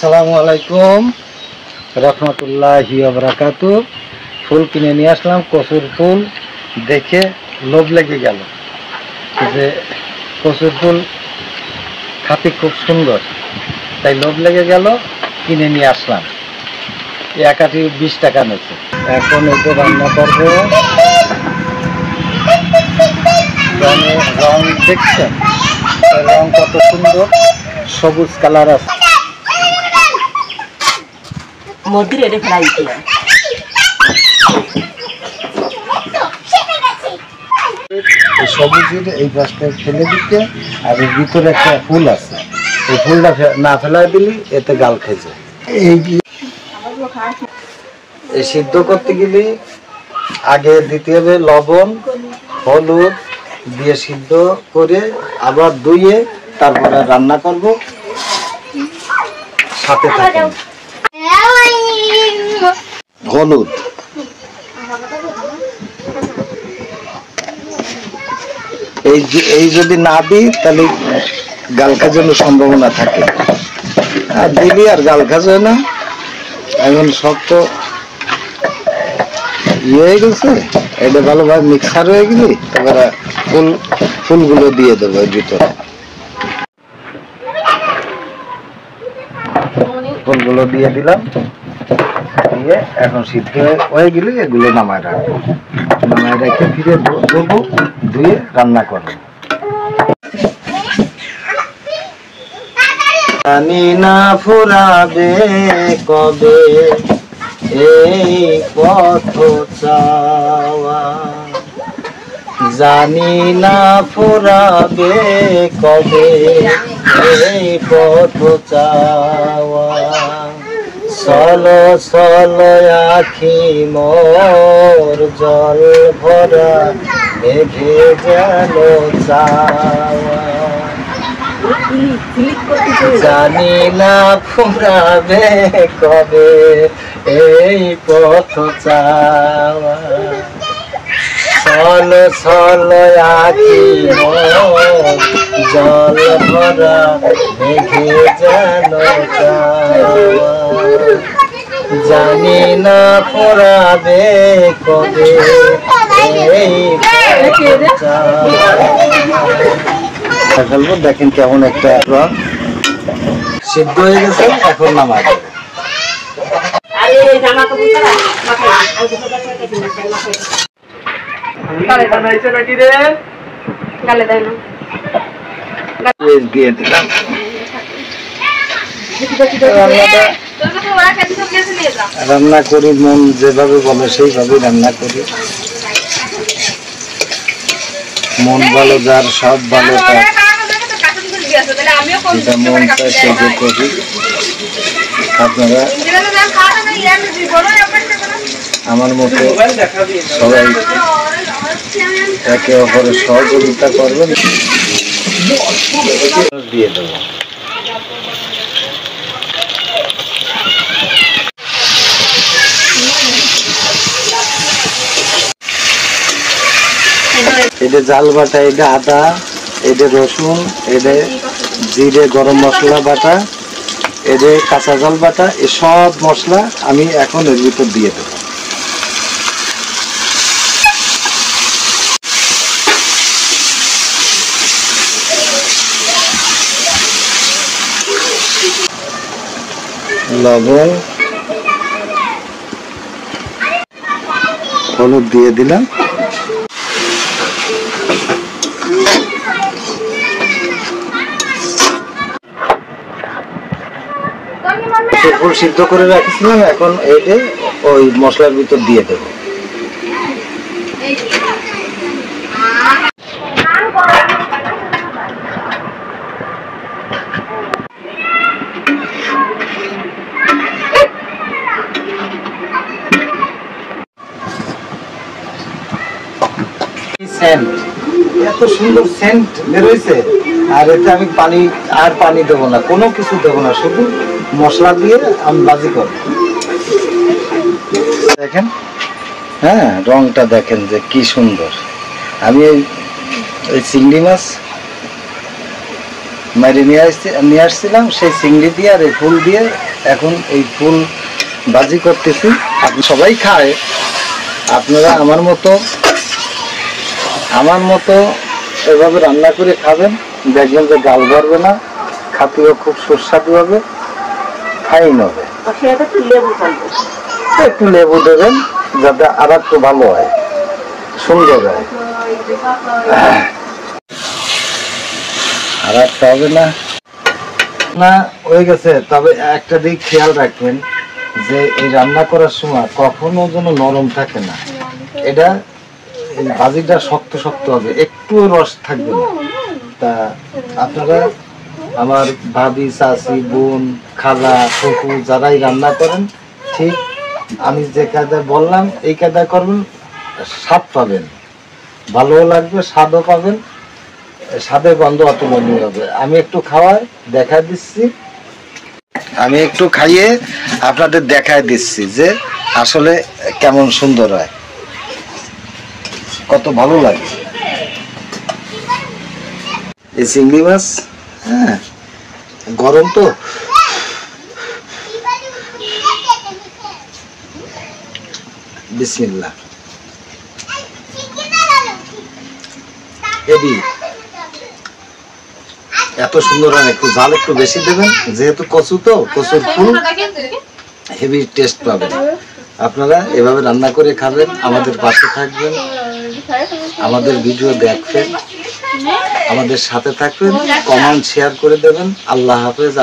আসসালামু আলাইকুম রহমতুল্লাহি ওয়া বারাকাতুহু। ফুল কিনে নিয়ে আসলাম, কচুর ফুল দেখে লোভ লেগে গেল যে কচুর ফুল খাতে খুব সুন্দর, তাই লোভ লেগে গেল, কিনে নিয়ে আসলাম। এক আটি 20 টাকা নিয়েছে। এখন এটা রান্না করবো। রং দেখছেন, রং কত সুন্দর, সবুজ কালার আছে। সবুজের এই গাছটা ফেলে দিতে, আর এর ভিতরে একটা ফুল আছে, এই ফুলটা না ফেলাই দিলি এতে গাল খেয়েছে। এই সিদ্ধ করতে গেলে আগে দিতে হবে লবণ, হলুদ দিয়ে সিদ্ধ করে আবার ধুয়ে তারপরে রান্না করব। সাথে থাকুন। হলুদ, এই যদি না দিই তাহলে গাল খাওয়ার সম্ভাবনা থাকে, আর দিলি আর গাল খাওয়া না। এখন সব তো হয়ে গেছে, এটা ভালোভাবে মিক্সার হয়ে গেলে তারপরে ফুলগুলো দিয়ে দেবো এর ভিতরে। ফুলগুলো দিয়ে দিলাম, দিয়ে এখন সিদ্ধ হয়ে গেলে এগুলো নামায় রাখবো। নামায় রেখে ফিরে দেবো, ধুয়ে রান্না করবো। জানি না ফুরাবে কবে এই পথ চাওয়া, জানি না ফুরাবে কবে এই পথ চাওয়া। চলো চলো আখি মোর জল ভরা মেঘে যেন চাওয়া, জানি না ফুরাবে কবে এই পথ চাওয়া। চলো চলো আখি মোর জল ভরা মেঘে যেন চাওয়া, জানি না ফুরাবে কবে এই পথ চাওয়া। ফেলবো, দেখেন কেমন একটা রং সিদ্ধ হয়ে গেছে। এখন নামাই দেবো। দিয়ে দিলাম। রান্না করি মন যেভাবে বলে সেইভাবে রান্না করি। মন ভালো যার, সব ভালো তার, যেটা মন চায় সেটা করি। আপনারা আমার মতো সবাই একে অপরের সহযোগিতা করবেন। দিয়ে দেবো। এটা জাল বাটা, এটা আদা, এটা রসুন, এটা জিরে গরম মশলা বাটা, এটা কাঁচা জাল বাটা, এই সব মশলা আমি এখন এর ভিতর দিয়ে দেবো। লবণ, হলুদ দিয়ে দিলাম। ফুল সিদ্ধ করে রাখছিলাম, এখন এইটা ওই মশলার ভিতর দিয়ে দেব। সেন্ট, এত সুন্দর সেন্ট বেরোইছে। আর এতে আমি পানি দেবো না, কোনো কিছু দেবো না, শুধু মশলা দিয়ে আমি ভাজি করব। দেখেন, হ্যাঁ, রংটা দেখেন যে কি সুন্দর। আমি এই চিংড়ি মাছ মারি নিয়ে আসছিলাম, সেই চিংড়ি দিয়ে আর এই ফুল দিয়ে এখন এই ফুল ভাজি করতেছি। আপনি সবাই খায়, আপনারা আমার মতো এভাবে রান্না করে খাবেন, দেখবেন যে গাল ভরবে না, খাতেও খুব সুস্বাদু হবে, ফাইন হবে। একটু লেবু দেবেন যাতে আর একটু ভালো হয়, সুন্দর হয়। আর একটা হবে না, না হয়ে গেছে। তবে একটা দিক খেয়াল রাখবেন যে এই রান্না করার সময় কখনো যেন নরম থাকে না, এটা এই ভাজিটা শক্ত শক্ত হবে, একটু রস থাকবে না। তা আপনারা আমার ভাবি, চাচি, বোন, খালা, ফুফু যারাই রান্না করেন, ঠিক আমি যে কায়দায় বললাম এই কায়দায় করবেন, স্বাদ পাবেন, ভালোও লাগবে, স্বাদও পাবেন, স্বাদের গন্ধ অতুলনীয় হবে। আমি একটু খাওয়াই দেখা দিচ্ছি, আমি একটু খাইয়ে আপনাদের দেখায় দিচ্ছি যে আসলে কেমন সুন্দর হয়, কত ভালো লাগে। এই চিংড়ি মাছ, হ্যাঁ গরম তো, বিসমিল্লাহ। হেবি, এত সুন্দর হয়। একটু ঝাল একটু বেশি দেবেন, যেহেতু কচু তো, কচুর ফুল, হেভি টেস্ট পাবেন। আপনারা এভাবে রান্না করে খাবেন, আমাদের পাশে থাকবেন, আমাদের ভিডিও দেখবেন, আমাদের সাথে থাকবেন, কমেন্ট শেয়ার করে দেবেন। আল্লাহ হাফেজ।